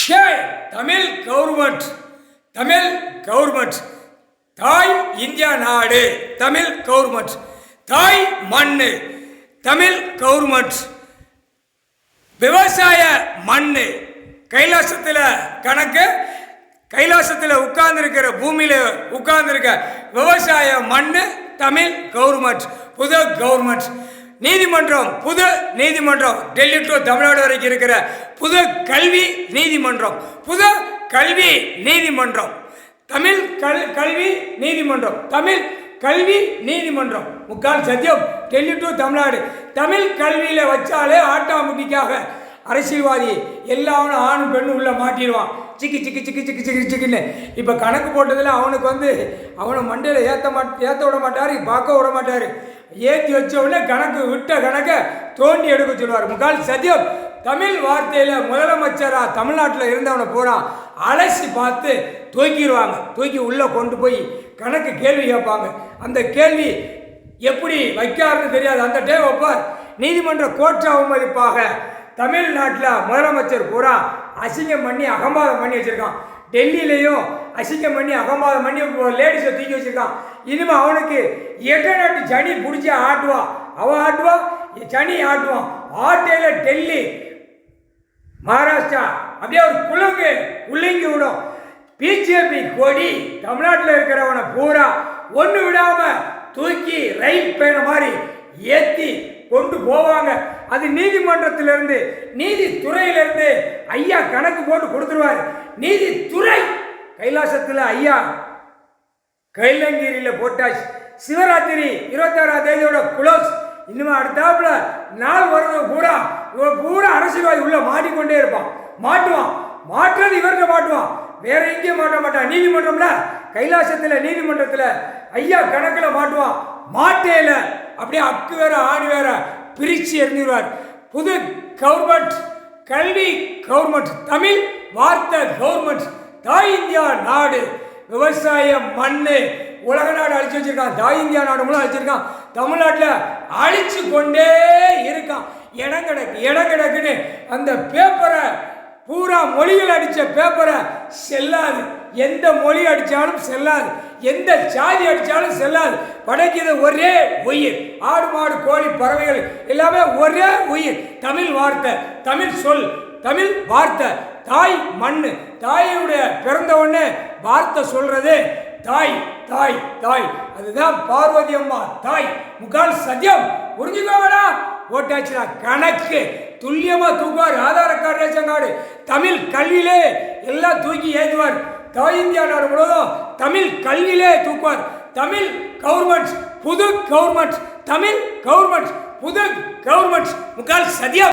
Tamil government, Tamil government, தாய் India நாடு, Tamil government, தாய் மண்ணு, தமிழ் கவர்மெண்ட், விவசாய மண்ணு, கைலாசத்தில் கணக்கு, கைலாசத்தில் உட்கார்ந்துருக்கிற பூமியில் உட்கார்ந்துருக்க விவசாய மண்ணு, தமிழ் கவர்மெண்ட், புது கவர்மெண்ட், நீதிமன்றம், புது நீதிமன்றம், டெல்லி டு தமிழ்நாடு வரைக்கும் இருக்கிற புது கல்வி நீதிமன்றம், புது கல்வி நீதிமன்றம், தமிழ் கல்வி நீதிமன்றம், தமிழ் கல்வி நீதிமன்றம், முக்கால் சத்தியம், டெல்லி டு தமிழ்நாடு. தமிழ் கல்வியில் வச்சாலே ஆட்டாமுட்டிக்காக அரசியல்வாதி எல்லாரும் ஆணும் பெண்ணும் உள்ள மாட்டிடுவான், சிக்கி சிக்கி சிக்கி சிக்கி சிக்கி சிக்கின்னு. இப்போ கணக்கு போட்டதில் அவனுக்கு அவனை மண்டையில் ஏற்ற விட மாட்டார், பார்க்க விட மாட்டார். ஏற்றி வச்ச உடனே கணக்கு விட்ட கணக்கை தோண்டி எடுக்க சொல்லுவார். முக்கால் சத்தியம். தமிழ் வார்த்தையில் முதலமைச்சராக தமிழ்நாட்டில் இருந்தவனை பூரா அலசி பார்த்து தூக்கிடுவாங்க. தூக்கி உள்ளே கொண்டு போய் கணக்கு கேள்வி கேட்பாங்க. அந்த கேள்வி எப்படி வைக்காருன்னு தெரியாது, அந்த டே வைப்பார். நீதிமன்ற கோர்ட் அவமதிப்பாக தமிழ்நாட்டில் முதலமைச்சர் பூரா அசிங்கம் பண்ணி அகம்பாதம் பண்ணி வச்சுருக்கான். டெல்லியிலையும் அசிங்கம் பண்ணி அகம்பாதம் பண்ணி லேடிஸை தூக்கி வச்சுருக்கான். இனிமேல் அவனுக்கு எட்டநாட்டு சனி பிடிச்சி ஆட்டுவான், அவன் ஆட்டுவான், சனி ஆட்டுவான். ஆட்டையில் டெல்லி, மகாராஷ்டிரா அப்படியே ஒரு குலுங்கி விடும். பிஜேபி கொடி தமிழ்நாட்டில் இருக்கிறவனை பூரா ஒன்று விடாமல் தூக்கி ரயில் பயண மாதிரி ஏற்றி கொண்டு போவாங்க. அது நீதிமன்றத்திலிருந்து, நீதித்துறையிலிருந்து ஐயா கணக்கு போட்டு கொடுத்துருவார். நீதித்துறை கைலாசத்தில் ஐயா கைலங்கிரியில் போட்டாச்சு. சிவராத்திரி 26ஆம் தேதியோட குளோஸ். இன்னும் அடுத்தாப்புல நாள் வருது பூரா அரசியல்வாதி உள்ள மாட்டிக்கொண்டே இருப்பான். மாட்டுறது இவர்கிட்ட மாட்டுவான், வேற எங்கேயும் மாட்ட மாட்டான். நீதிமன்றம்ல கைலாசத்தில் நீதிமன்றத்தில் ஐயா கணக்கில் மாட்டுவான். மாட்டையில அப்படியே அக்கு வேற ஆணி வேற பிரித்து எறிஞ்சிடுவார். புது கவர்மெண்ட், கல்வி கவர்மெண்ட், தமிழ் வார்த்தை கவர்மெண்ட், தாய் இந்தியா நாடு, விவசாய மண்ணு, உலக நாடு அழிச்சு வச்சிருக்கான். தாய் இந்தியா நாடு மூலம் அழிச்சிருக்கான். தமிழ்நாட்டில் அழிச்சு கொண்டே இருக்கான். இடம் கிடக்குன்னு அந்த பேப்பரை பூரா மொழிகள் அடித்த பேப்பரை செல்லாது. எந்த மொழி அடித்தாலும் செல்லாது, எந்த சாதி அடித்தாலும் செல்லாது. படைக்கிறது ஒரே உயிர். ஆடு மாடு கோழி பறவைகள் எல்லாமே ஒரே உயிர். தமிழ் வார்த்தை, தமிழ் சொல், தமிழ் வார்த்தை, தாய் மண்ணு. தாயுடைய பிறந்த உடனே வார்த்தை சொல்றது தாய் தாய் தாய். அதுதான் பார்வதி அம்மா தாய். முக்கால் சத்தியம். புரிஞ்சுக்கோடா. ஓட்டாச்சுனா கணக்கு துல்லியமாக தூக்குவார். ஆதார கார்டு, ரேஷன் கார்டு, தமிழ் கல்வியிலே எல்லாம் தூக்கி ஏற்றுவார். தாய் இந்தியா நாடு முழுவதும் தமிழ் கல்வியிலே தூக்குவார். தமிழ் கவர்மெண்ட், புது கவர்மெண்ட், தமிழ் கவர்மெண்ட், புது கவர்மெண்ட், முக்கால் சத்தியம்.